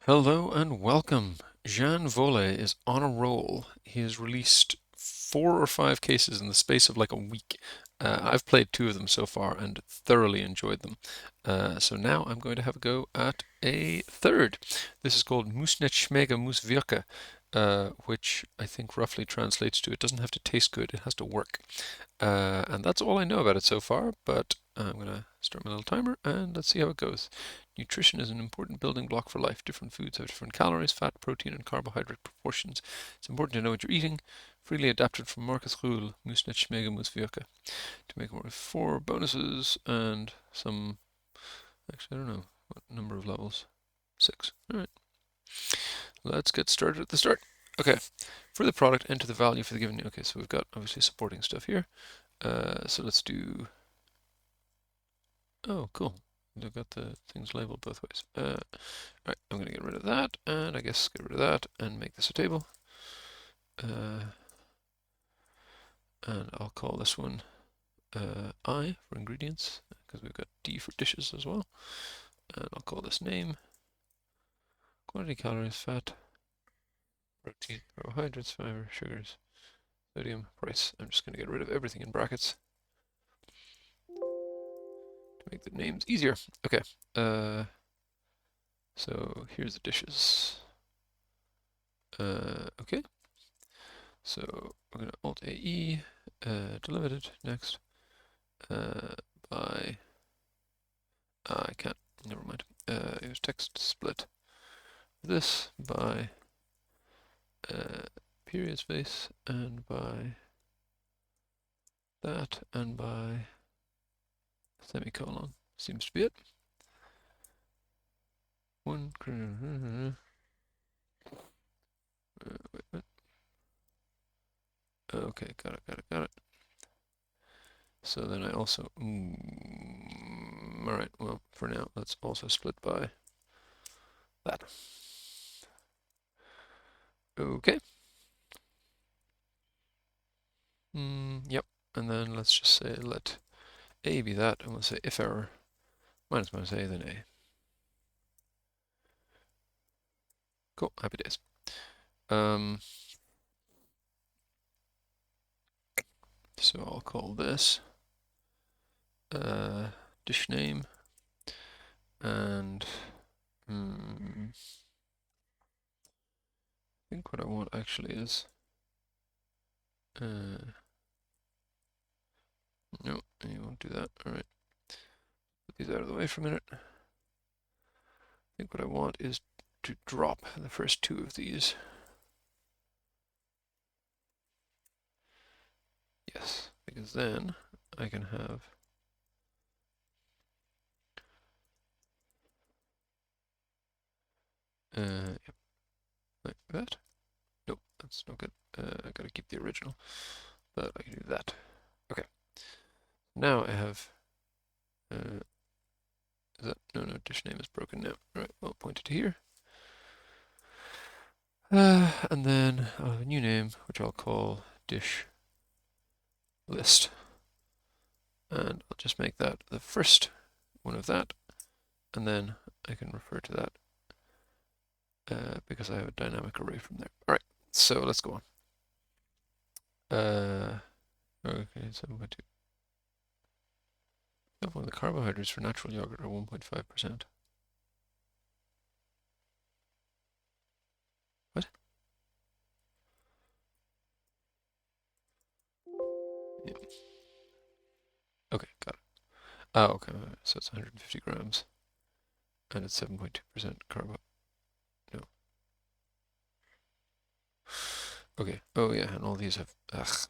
Hello and welcome. Jean Wolleh is on a roll. He has released 4 or 5 cases in the space of like a week. I've played 2 of them so far and thoroughly enjoyed them. So now I'm going to have a go at a third. This is called muss schmegge, muss wirke, which I think roughly translates to it doesn't have to taste good, it has to work. And that's all I know about it so far, but I'm going to start my little timer and let's see how it goes. Nutrition is an important building block for life. Different foods have different calories, fat, protein, and carbohydrate proportions. It's important to know what you're eating. Freely adapted from Marcus Rühl, muss nicht schmecken, muss wirke. To make more with 4 bonuses and some, actually I don't know, what number of levels? 6. Alright. Let's get started at the start. Okay, for the product, enter the value for the given. Okay, so we've got obviously supporting stuff here. So let's do. Oh, cool. They've got the things labeled both ways. Alright, I'm going to get rid of that, and I guess get rid of that, and make this a table. And I'll call this one I for ingredients, because we've got D for dishes as well. And I'll call this name. Quantity, calories, fat, protein, carbohydrates, fiber, sugars, sodium, price. I'm just going to get rid of everything in brackets to make the names easier. Okay. So here's the dishes. Okay. So we're going to Alt AE, delimited next, by, I can't, never mind. It was text split. This by period space and by that and by semicolon. Seems to be it. One. Wait. Okay, got it. So then I also, alright, well, for now, let's also split by that. Okay. Yep, and then let's just say let A be that, and we'll say if error, minus A, then A. Cool, happy days. So I'll call this dish name, and I think what I want actually is no, you won't do that. All right, put these out of the way for a minute. I think what I want is to drop the first 2 of these. Yes, because then I can have yep, like that. Nope, that's no good. I gotta keep the original, but I can do that. Okay. Now I have. Is that no? Dish name is broken now. All right, I'll point it to here. And then I'll have a new name, which I'll call dish list. And I'll just make that the first one of that, and then I can refer to that because I have a dynamic array from there. All right, so let's go on. Okay, 7.2. Well, the carbohydrates for natural yogurt are 1.5%. What? Yeah. Okay, got it. Oh, okay, so it's 150 grams, and it's 7.2% carbo. No. Okay. Oh yeah, and all these have. Ugh.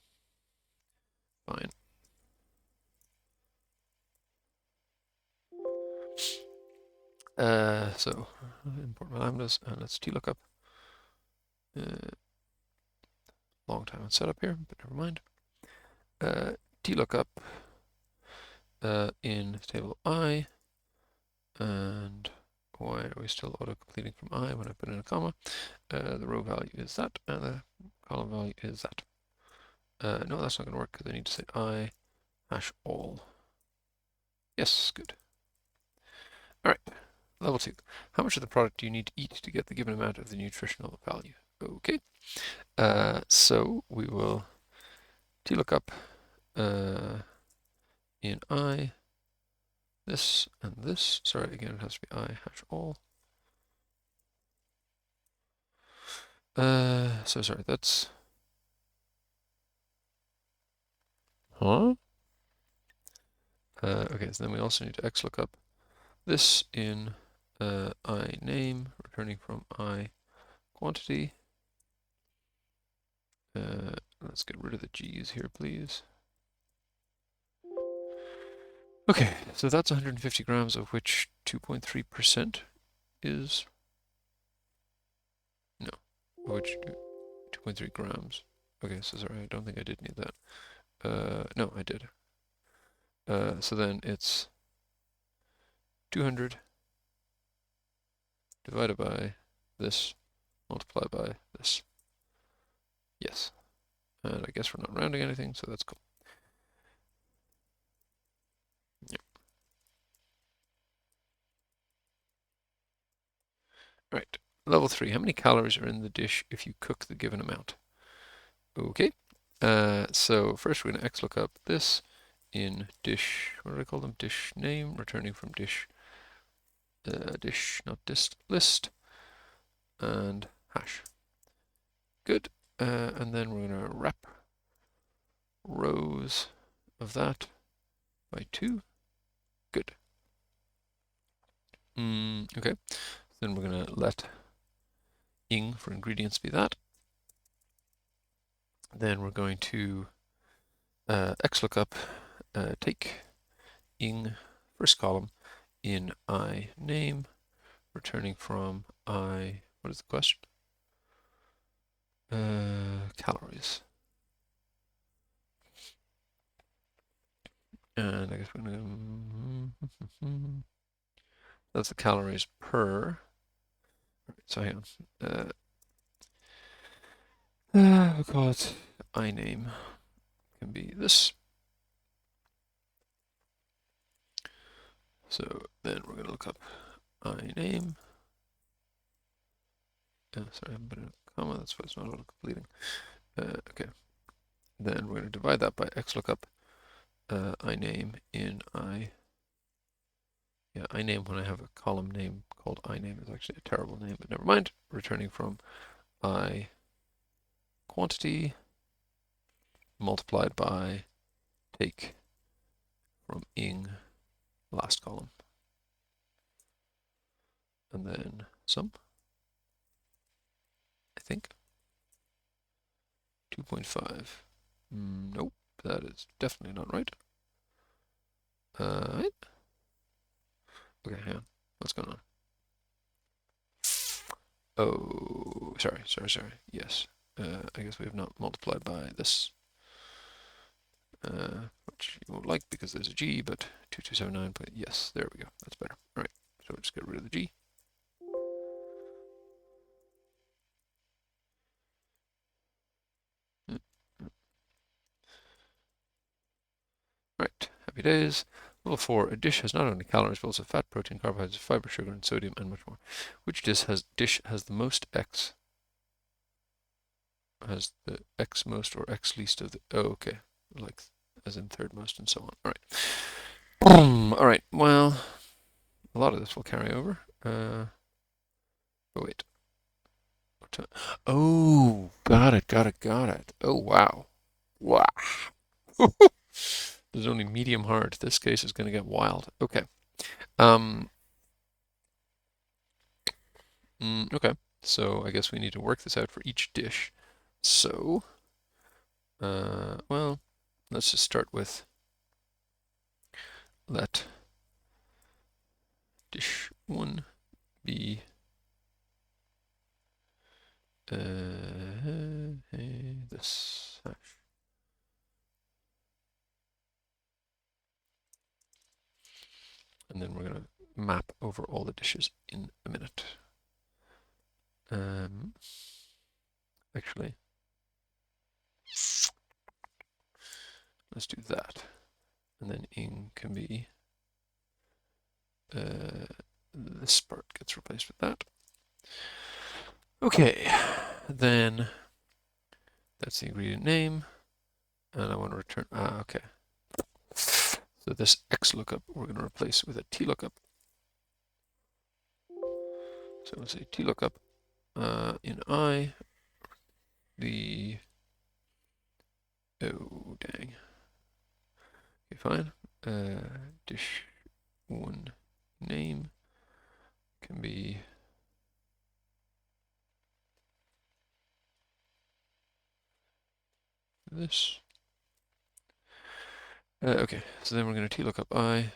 Fine. So import my lambdas and let's TLOOKUP. Long time on setup here, but never mind. TLOOKUP in table I, and why are we still auto-completing from I when I put in a comma? The row value is that, and the column value is that. No, that's not going to work because I need to say I hash all. Yes, good. All right. Level 2. How much of the product do you need to eat to get the given amount of the nutritional value? Okay. So we will lookup in I this and this. Sorry, again, it has to be I hash all. So sorry, that's huh? Okay, so then we also need to XLOOKUP this in I name, returning from I quantity. Let's get rid of the G's here, please. Okay, so that's 150 grams, of which 2.3% is no, of which 2.3 grams. Okay, so sorry, I don't think I did need that. No, I did. So then it's 200 divided by this, multiplied by this. Yes. And I guess we're not rounding anything, so that's cool. Yep. Right. Level 3. How many calories are in the dish if you cook the given amount? Okay. So first we're going to XLOOKUP this in dish, what do I call them? Dish name, returning from dish, not dist, list, and hash. Good. And then we're going to wrap rows of that by 2. Good. Okay. Then we're going to let ing for ingredients be that. Then we're going to XLOOKUP take ing first column in I name, returning from I, what is the question? Calories. And I guess we're going to, that's the calories per, so hang on. We'll call it I name, can be this. So then we're going to look up I name. Sorry, I haven't put in a comma, that's why it's not auto-completing. Okay. Then we're going to divide that by XLOOKUP I name in I. Yeah, I name when I have a column name called I name is actually a terrible name, but never mind. Returning from I quantity multiplied by take from ing last column. And then sum, I think. 2.5. Nope, that is definitely not right. Right? Okay, hang on. What's going on? Oh, sorry. Yes. I guess we have not multiplied by this, which you won't like because there's a G, but 2279, but yes, there we go. That's better. All right, so we'll just get rid of the G. Right, happy days. Level 4, a dish has not only calories, but also fat, protein, carbohydrates, fiber, sugar, and sodium, and much more. Which dish has the most X? Has the X most or X least of the, oh, okay, like as in third most and so on. All right. All right, well, a lot of this will carry over. Oh, wait. Oh, got it. Oh, wow. Wow. There's only medium hard. This case is going to get wild. Okay. Okay. So I guess we need to work this out for each dish. So, well, let's just start with let dish 1 be this hash. And then we're going to map over all the dishes in a minute. Actually, let's do that. And then ing can be this part gets replaced with that. Okay, then that's the ingredient name, and I want to return, okay. So this XLOOKUP we're going to replace with a TLOOKUP. So we'll say TLOOKUP in I, the, oh dang, okay fine, dish one name can be this. Okay, so then we're going to TLOOKUP I,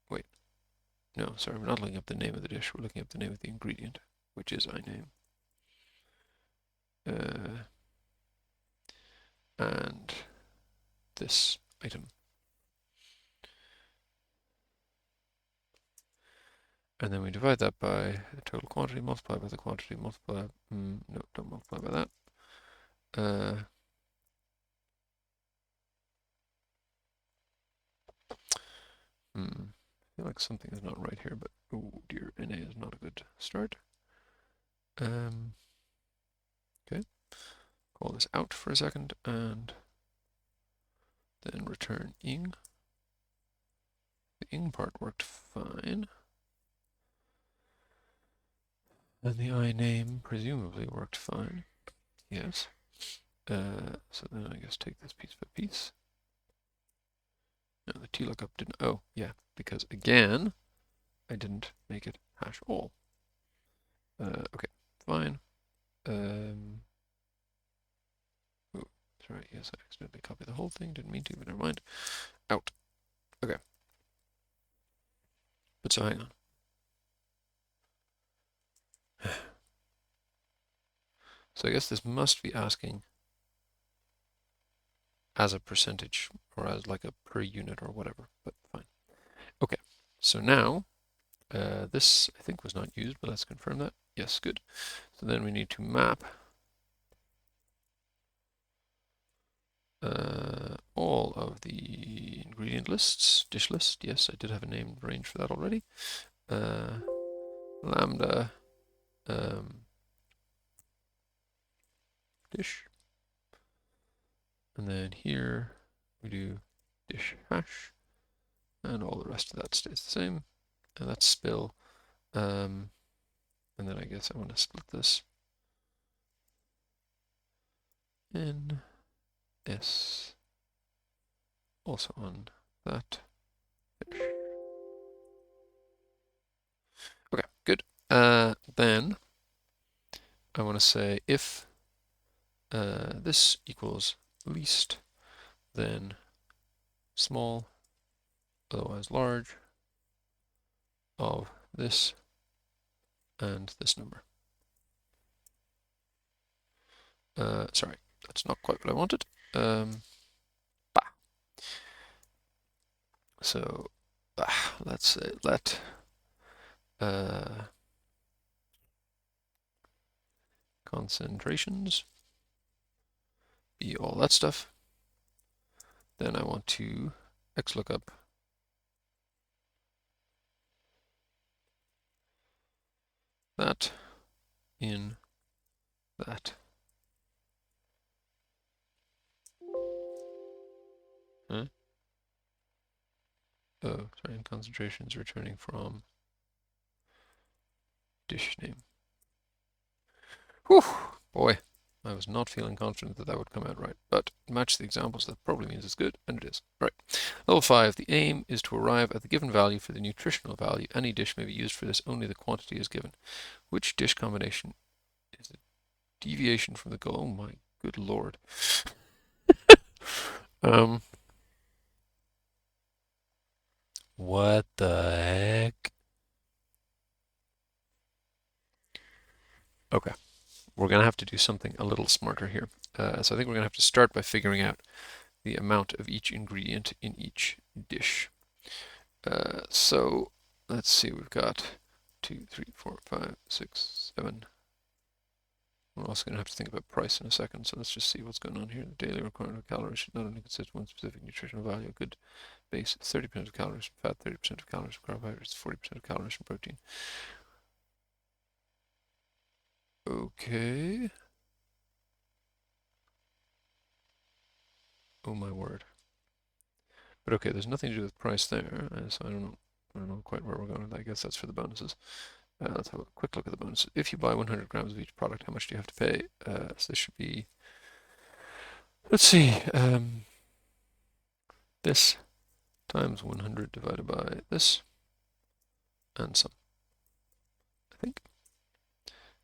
wait, no, sorry, we're not looking up the name of the dish, we're looking up the name of the ingredient, which is iname. And this item. And then we divide that by the total quantity, multiply by the quantity, multiply, no, don't multiply by that. I feel like something is not right here, but oh dear, NA is not a good start. Okay, call this out for a second, and then return ing. The ing part worked fine. And the iname presumably worked fine. Yes. So then I guess take this piece by piece. No, the TLOOKUP didn't. Oh, yeah, because again, I didn't make it hash all. Okay, fine. Oh, sorry, yes, I accidentally copied the whole thing. Didn't mean to, but never mind. Out. Okay. But so hang on. So I guess this must be asking as a percentage or as like a per unit or whatever, but fine. Okay, so now this I think was not used, but let's confirm that. Yes, good. So then we need to map all of the ingredient lists, dish list. Yes, I did have a named range for that already. Lambda dish. And then here we do dish hash, and all the rest of that stays the same. And that's spill. And then I guess I want to split this in S also on that dish. Okay, good. Then I want to say if this equals least, then small, otherwise large, of this and this number. Sorry, that's not quite what I wanted. So let's say let concentrations be all that stuff. Then I want to XLOOKUP that in that. Huh? Oh, sorry, and concentrations returning from dish name. Whew, boy, I was not feeling confident that that would come out right, but match the examples, that probably means it's good, and it is. Right. Level 5, the aim is to arrive at the given value for the nutritional value. Any dish may be used for this, only the quantity is given. Which dish combination is a deviation from the goal? Oh my good lord. What the heck? Okay, we're going to have to do something a little smarter here. So I think we're going to have to start by figuring out the amount of each ingredient in each dish. So let's see, we've got 2, 3, 4, 5, 6, 7. We're also going to have to think about price in a second, so let's just see what's going on here. The daily requirement of calories should not only consist of one specific nutritional value. A good base is 30% of calories from fat, 30% of calories from carbohydrates, 40% of calories from protein. Okay. Oh my word. But okay, there's nothing to do with price there, so I don't know quite where we're going with that. I guess that's for the bonuses. Let's have a quick look at the bonuses. If you buy 100 grams of each product, how much do you have to pay? So this should be, let's see, this times 100 divided by this, and some, I think.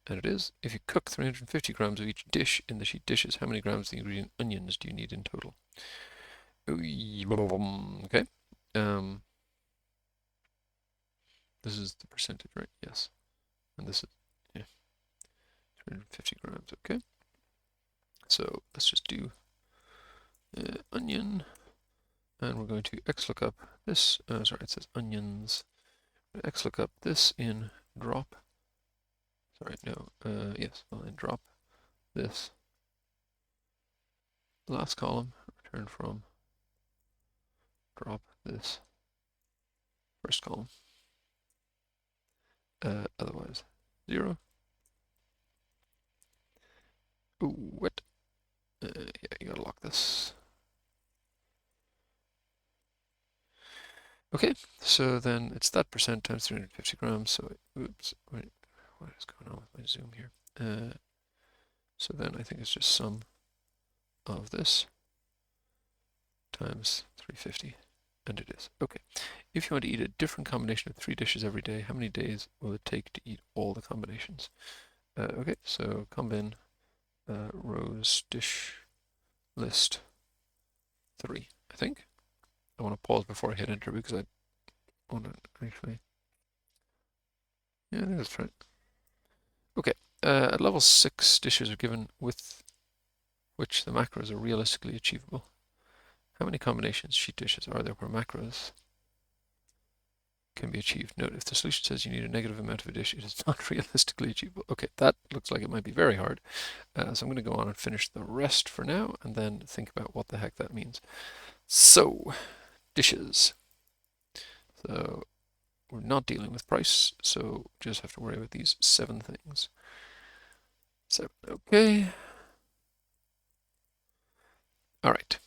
And it is, if you cook 350 grams of each dish in the sheet dishes, how many grams of the ingredient onions do you need in total? Okay. This is the percentage, right? Yes. And this is, yeah, 350 grams, okay. So let's just do onion, and we're going to XLOOKUP this, sorry, it says onions. XLOOKUP this in drop. Sorry, no, yes, well, in drop this last column, return from drop this first column. Otherwise, 0. Ooh, what? Yeah, you gotta lock this. Okay, so then it's that percent times 350 grams. So, oops, wait, what is going on with my zoom here? So then I think it's just sum of this times 350, and it is. Okay, if you want to eat a different combination of 3 dishes every day, how many days will it take to eat all the combinations? Okay, so combine rows dish list 3, I think. I want to pause before I hit enter because I want to actually. Yeah, I think that's right. Okay, at level 6, dishes are given with which the macros are realistically achievable. How many combinations sheet dishes are there where macros can be achieved? Note, if the solution says you need a negative amount of a dish, it is not realistically achievable. Okay, that looks like it might be very hard. So I'm going to go on and finish the rest for now, and then think about what the heck that means. So, dishes. So, we're not dealing with price, so just have to worry about these 7 things. 7, okay. All right,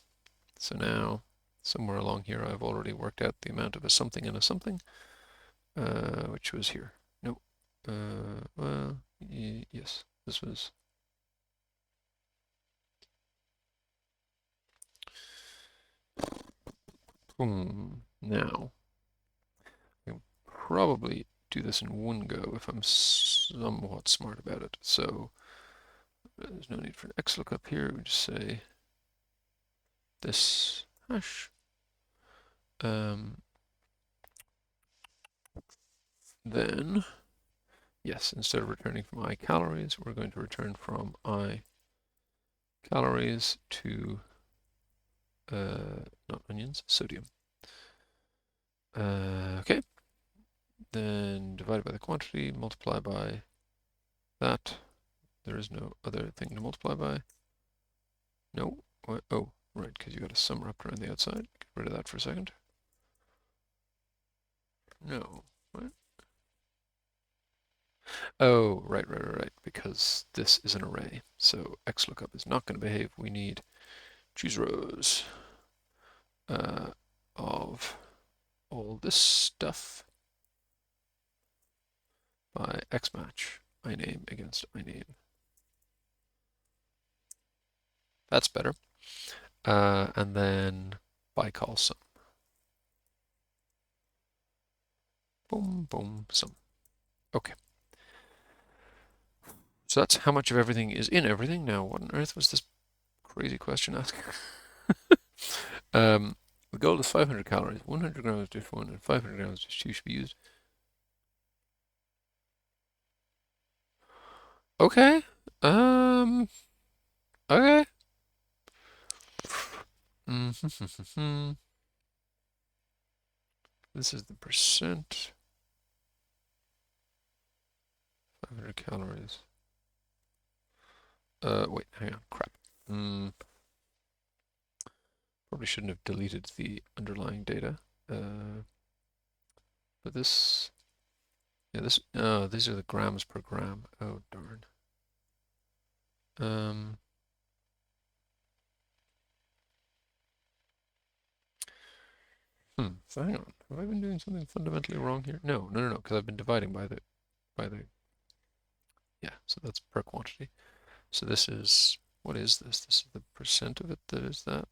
so now somewhere along here I've already worked out the amount of a something and a something, which was here. No, well, yes, this was. Now, I can probably do this in one go if I'm somewhat smart about it. So there's no need for an XLOOKUP here. We just say this hash. Then, yes, instead of returning from I calories, we're going to return from I calories to, not onions, sodium. Okay. Then divided by the quantity, multiply by that. There is no other thing to multiply by. No. What? Oh, right, because you got a sum wrapped around the outside. Get rid of that for a second. No. What? Oh, right, because this is an array. So XLOOKUP is not going to behave. We need choose rows of all this stuff by xmatch iname against iname. That's better. And then by call sum. Boom, boom, sum. Okay. So that's how much of everything is in everything. Now, what on earth was this crazy question asking? The goal is 500 calories, 100 grams dish 1 and 500 grams dish 2 should be used. Okay. Okay. This is the percent. 500 calories. Wait, hang on. Crap. Probably shouldn't have deleted the underlying data. But this, yeah, these are the grams per gram. Oh, darn. So hang on. Have I been doing something fundamentally wrong here? No, because I've been dividing by the, yeah, so that's per quantity. So this is, what is this? This is the percent of it that is that.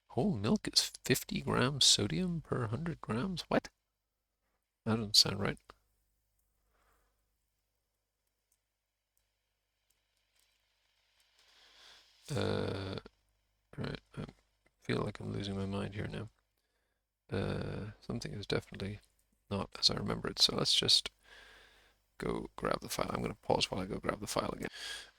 Whole milk is 50 grams sodium per 100 grams? What? That doesn't sound right. Right, I feel like I'm losing my mind here now. Something is definitely not as I remember it, so let's just go grab the file. I'm going to pause while I go grab the file again.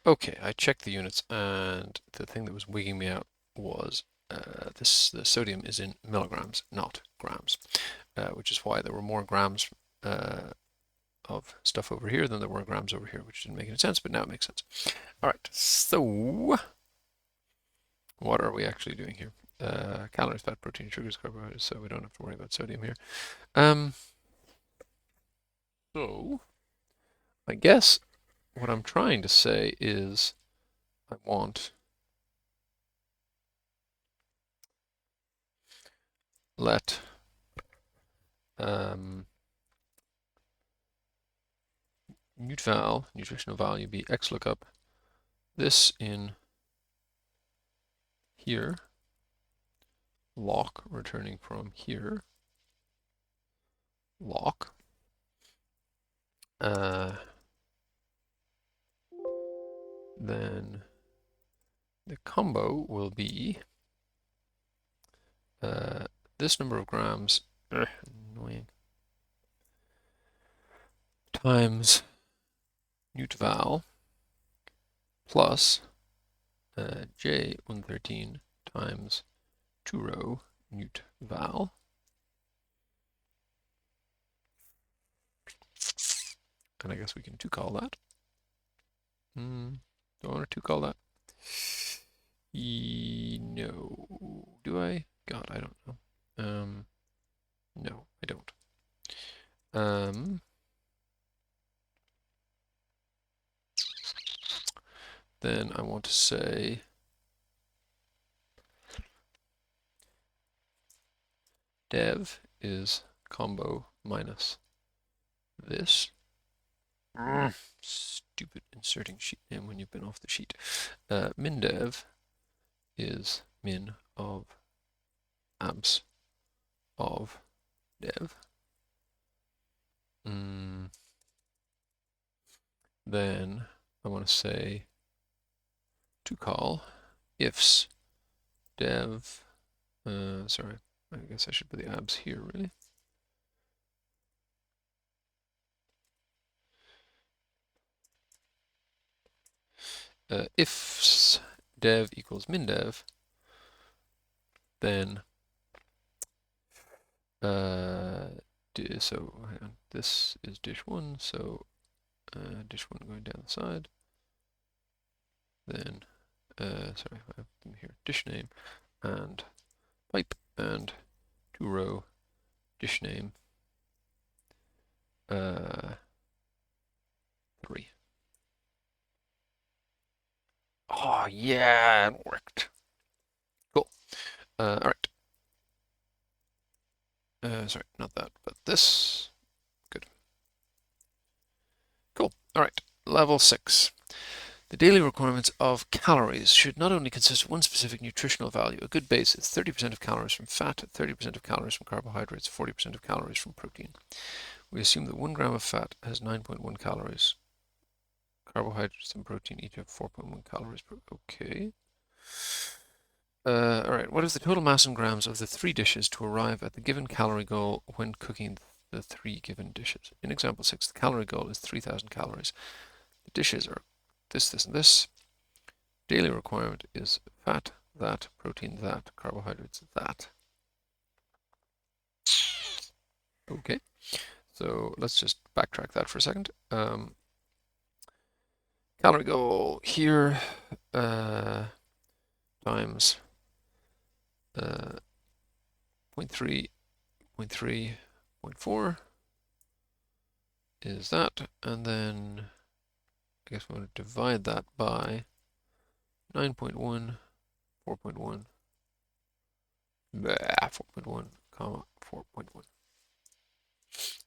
Okay, I checked the units, and the thing that was wigging me out was the sodium is in milligrams, not grams, which is why there were more grams of stuff over here than there were grams over here, which didn't make any sense, but now it makes sense. All right, so what are we actually doing here? Calories, fat, protein, sugars, carbohydrates, so we don't have to worry about sodium here. So I guess what I'm trying to say is I want let nutval, nutritional value, be x lookup, this in here, lock returning from here, lock, then the combo will be this number of grams, annoying, times nutval plus J113 times 2 rho nutval. And I guess we can 2-call that. Do I want to 2-call that? No. Do I? God, I don't know. No, I don't. Then I want to say dev is combo minus this. Stupid inserting sheet name when you've been off the sheet. Min dev is min of abs of dev. Then I want to say 2-call ifs dev. Sorry, I guess I should put the abs here, really. Ifs dev equals min dev, then so hang on, this is dish 1, so dish 1 going down the side. Then, sorry, I have them here, dish name and pipe and 2 row dish name 3. Oh yeah, it worked. Cool. All right. Sorry, not that, but this. Good. Cool. All right. Level 6. The daily requirements of calories should not only consist of one specific nutritional value. A good base is 30% of calories from fat, 30% of calories from carbohydrates, 40% of calories from protein. We assume that 1 gram of fat has 9.1 calories. Carbohydrates and protein each have 4.1 calories per. Okay. All right. What is the total mass in grams of the 3 dishes to arrive at the given calorie goal when cooking the 3 given dishes? In example 6, the calorie goal is 3,000 calories. The dishes are this, this, and this. Daily requirement is fat, that, protein, that, carbohydrates, that. Okay, so let's just backtrack that for a second. calorie goal here times 0.3, 0.3, 0.4 is that, and then I guess we're going to divide that by 9.1, 4.1, 4.1, comma 4.1.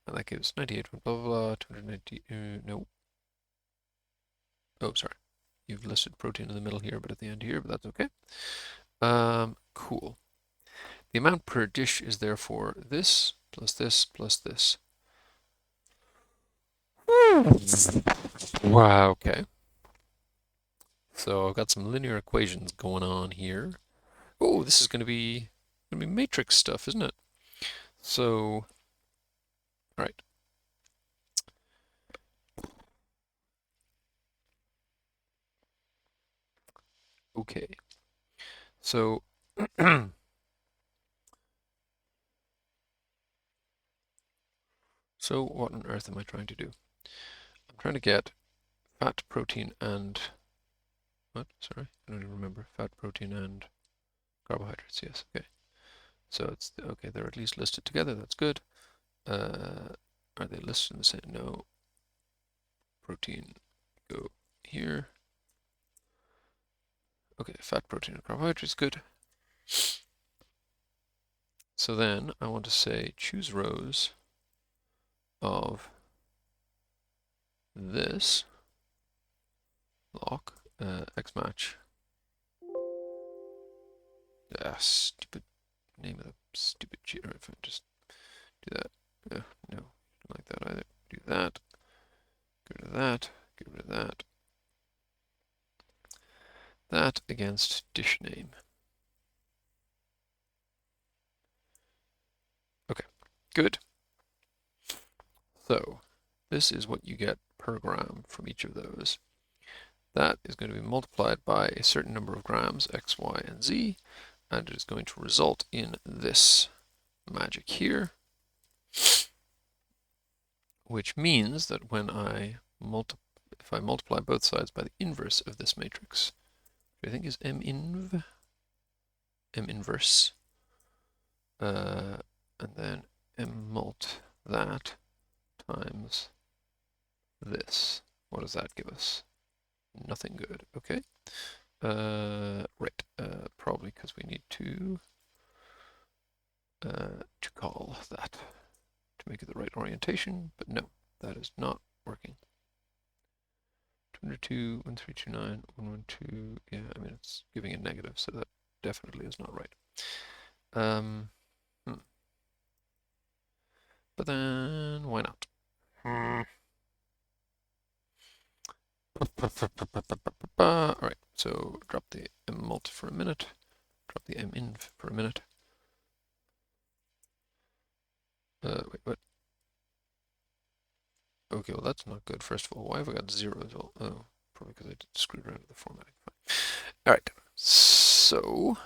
And that gives 98, blah, blah, blah, 290, no. Oh, sorry. You've listed protein in the middle here, but at the end here, but that's okay. Cool. The amount per dish is therefore this, plus this, plus this. Wow, okay. So I've got some linear equations going on here. Oh, this is going to be matrix stuff, isn't it? So, all right. Okay. So, so what on earth am I trying to do? I'm trying to get fat, protein, and what? Sorry, I don't even remember. Fat, protein, and carbohydrates. Yes. Okay. So it's okay. They're at least listed together. That's good. Are they listed in the same? No. Protein go here. Okay, fat, protein, and carbohydrates. Good. So then I want to say choose rows of this lock x match. Stupid name of the stupid cheater. If I just do that, no, don't like that either. Do that. Get rid of that. Get rid of that. That against dish name. Okay, good. So this is what you get per gram from each of those. That is going to be multiplied by a certain number of grams, x, y, and z, and it is going to result in this magic here, which means that when if I multiply both sides by the inverse of this matrix, which I think is m inverse, and then m mult that times this. What does that give us? Nothing good. Okay. Right. Probably because we need to call that to make it the right orientation, but no, that is not working. 202, 1329, 112. Yeah, I mean it's giving a negative, so that definitely is not right. But then why not? Alright, so drop the m mult for a minute, drop the m inv for a minute. Wait, what? Okay, well that's not good. First of all, why have I got 0 as well? Oh, probably because I screwed around with the formatting. Fine. Alright, so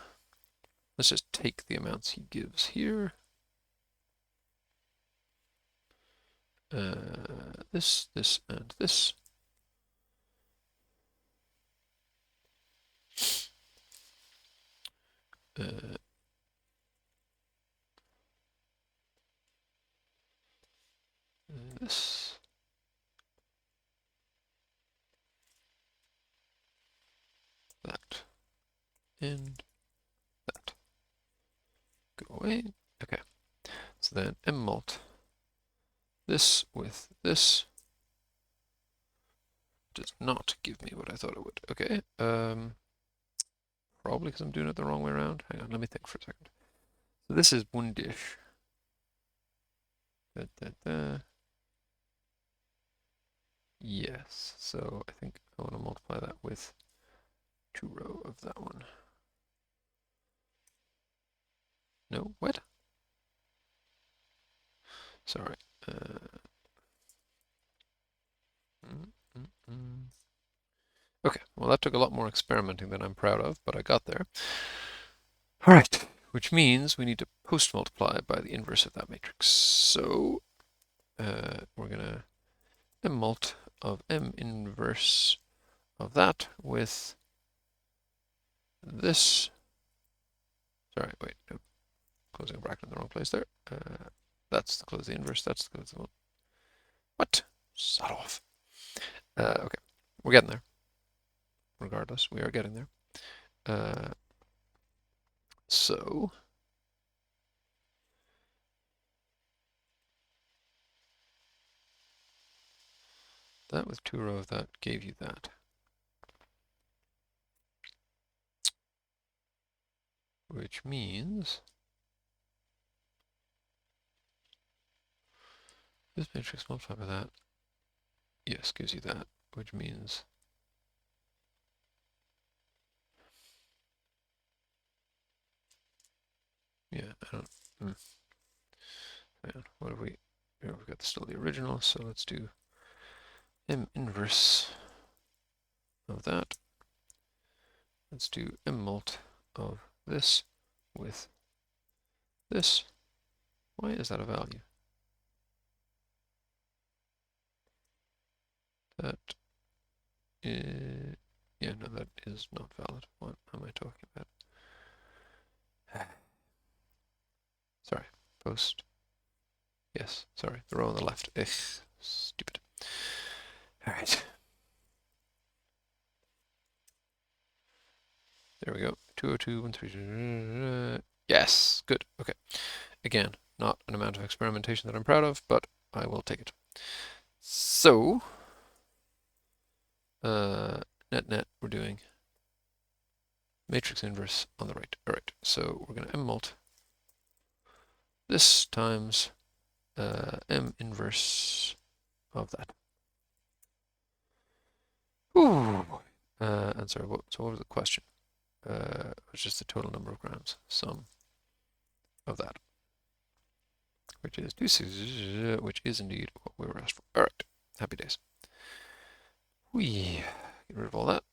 let's just take the amounts he gives here. This, and this. This. That. And that. Go away. Okay. So then m mult this with this does not give me what I thought it would. Okay. Probably because I'm doing it the wrong way around. Hang on, let me think for a second. So this is one dish. Yes, so I think I want to multiply that with 2 row of that one. No, what? Sorry. Okay, well that took a lot more experimenting than I'm proud of, but I got there. All right, which means we need to post-multiply by the inverse of that matrix. So we're going to m mult of m inverse of that with this. Sorry, wait, no. Closing a bracket in the wrong place there. That's the close the inverse. That's the close the one. What? Sod off. Okay, we're getting there. Regardless, we are getting there. So that with 2 row of that gave you that. Which means this matrix multiplied by that, yes, gives you that, which means yeah, I don't. Man, what have we? Here we've got still the original, so let's do M inverse of that. Let's do M mult of this with this. Why is that a value? That is, yeah, no, that is not valid. What am I talking about? Sorry, post. Yes, sorry, the row on the left. Ugh, stupid. All right. There we go. 202, 132. Yes, good. Okay. Again, not an amount of experimentation that I'm proud of, but I will take it. So, net net, we're doing matrix inverse on the right. All right, so we're going to M mult this times M inverse of that. Ooh. And sorry, so what was the question? It was just the total number of grams, sum of that, which is 260, which is indeed what we were asked for. All right, happy days. Get rid of all that.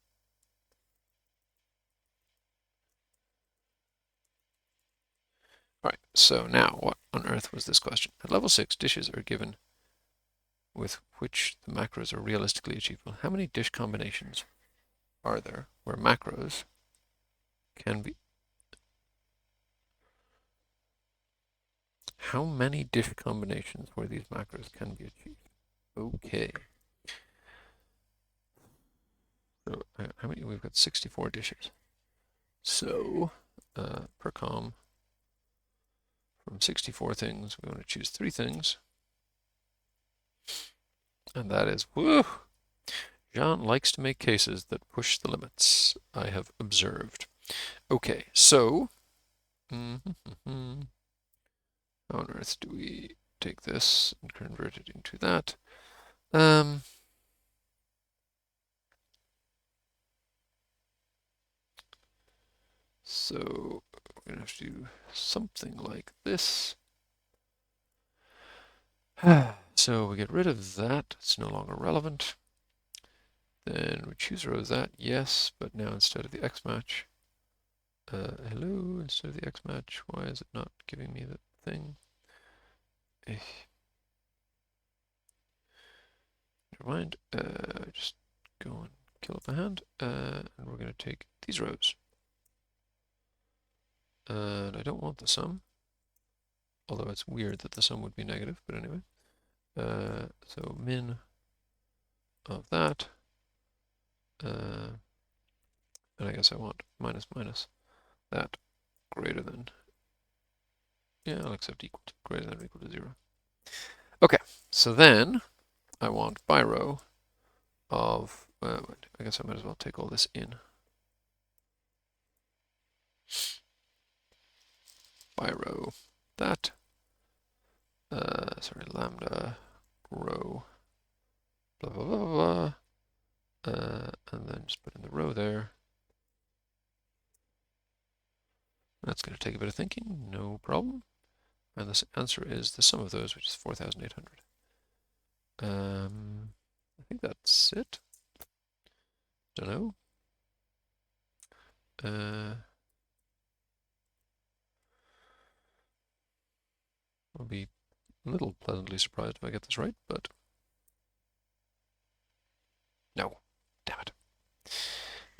All right, so now what on earth was this question? At level 6, dishes are given with which the macros are realistically achievable. How many dish combinations are there where macros can be? How many dish combinations where these macros can be achieved? Okay. So how many? We've got 64 dishes. So per com, from 64 things, we want to choose 3 things. And that is, woo! Jean likes to make cases that push the limits, I have observed. Okay, so, how on earth do we take this and convert it into that? So we're gonna have to do something like this. So we get rid of that, it's no longer relevant. Then we choose row that, yes, but now instead of the X match, hello, instead of the X match, why is it not giving me the thing? Never mind, just go and kill up a hand, and we're going to take these rows. And I don't want the sum, although it's weird that the sum would be negative, but anyway. So min of that, and I guess I want minus minus that greater than, yeah, I'll accept equal to, greater than or equal to 0. Okay, so then I want by row of, I guess I might as well take all this in. By row that, sorry, lambda row, blah, blah, blah, blah, and then just put in the row there. That's going to take a bit of thinking, no problem. And the answer is the sum of those, which is 4,800. I think that's it. Don't know. I'll be a little pleasantly surprised if I get this right, but no, damn it.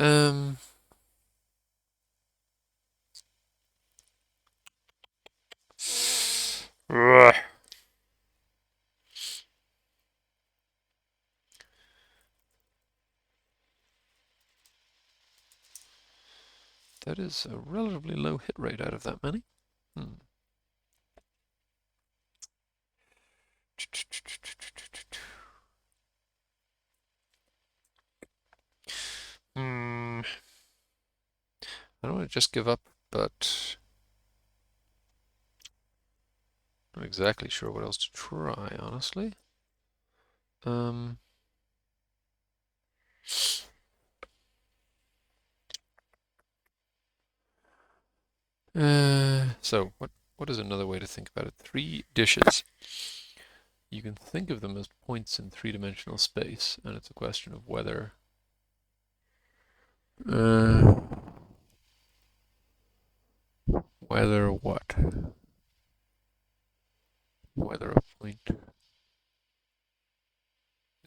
Um, ugh. That is a relatively low hit rate out of that many. Hmm. Hmm. I don't want to just give up, but I'm not exactly sure what else to try, honestly. Um, so what is another way to think about it? 3 dishes. You can think of them as points in 3-dimensional space, and it's a question of whether uh, whether what? Whether a point.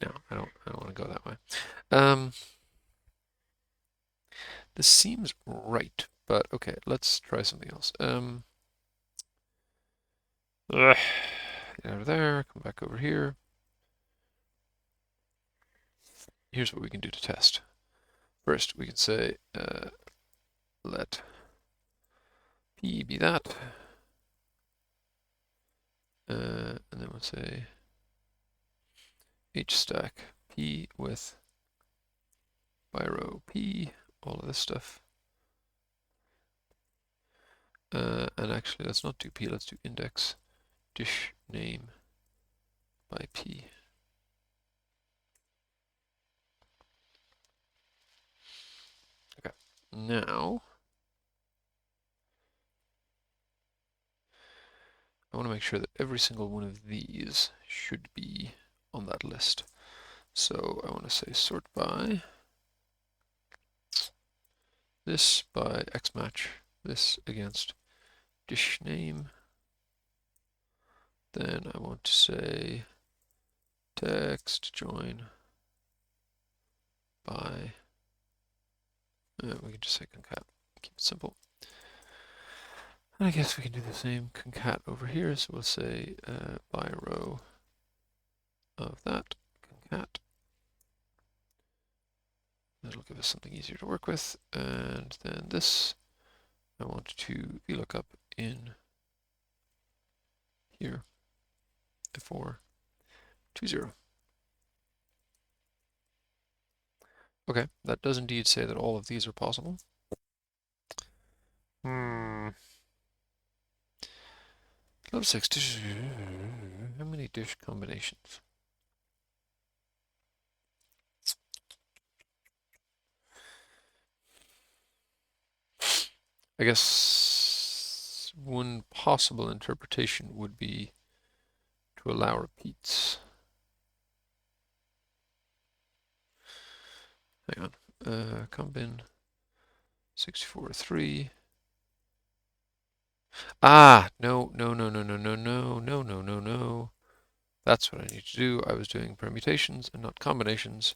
No, I don't want to go that way. This seems right, but okay, let's try something else. Get out of there, come back over here. Here's what we can do to test. First, we can say let P be that, and then we'll say H stack P with row P, all of this stuff. And actually, let's not do P, let's do index dish name by P. Okay, now I want to make sure that every single one of these should be on that list. So I want to say sort by this by X match this against dish name. Then I want to say text join by, we can just say concat, keep it simple. And I guess we can do the same concat over here. So we'll say by row of that concat. That'll give us something easier to work with. And then this, I want to VLOOKUP in here before 20. Okay, that does indeed say that all of these are possible. How many dish combinations? I guess one possible interpretation would be to allow repeats. Hang on. Combin 64-3. Ah, no. That's what I need to do. I was doing permutations and not combinations.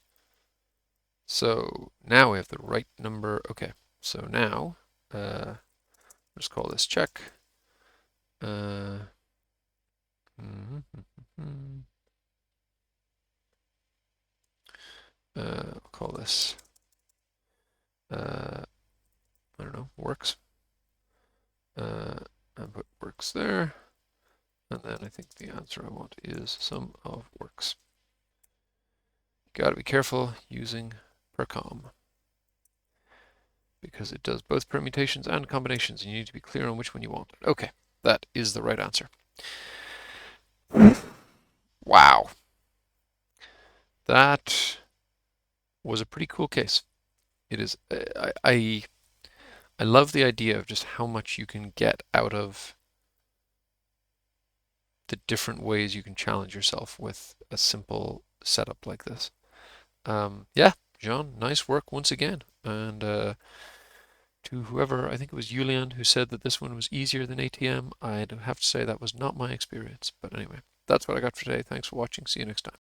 So now we have the right number. Okay, so now let's call this check. I'll call this, I don't know, works. And put works there. And then I think the answer I want is sum of works. Got to be careful using percom, because it does both permutations and combinations, and you need to be clear on which one you want. Okay, that is the right answer. Wow. That was a pretty cool case. It is, I love the idea of just how much you can get out of the different ways you can challenge yourself with a simple setup like this. Yeah, Jean, nice work once again. And to whoever, I think it was Julian, who said that this one was easier than ATM, I'd have to say that was not my experience. But anyway, that's what I got for today. Thanks for watching. See you next time.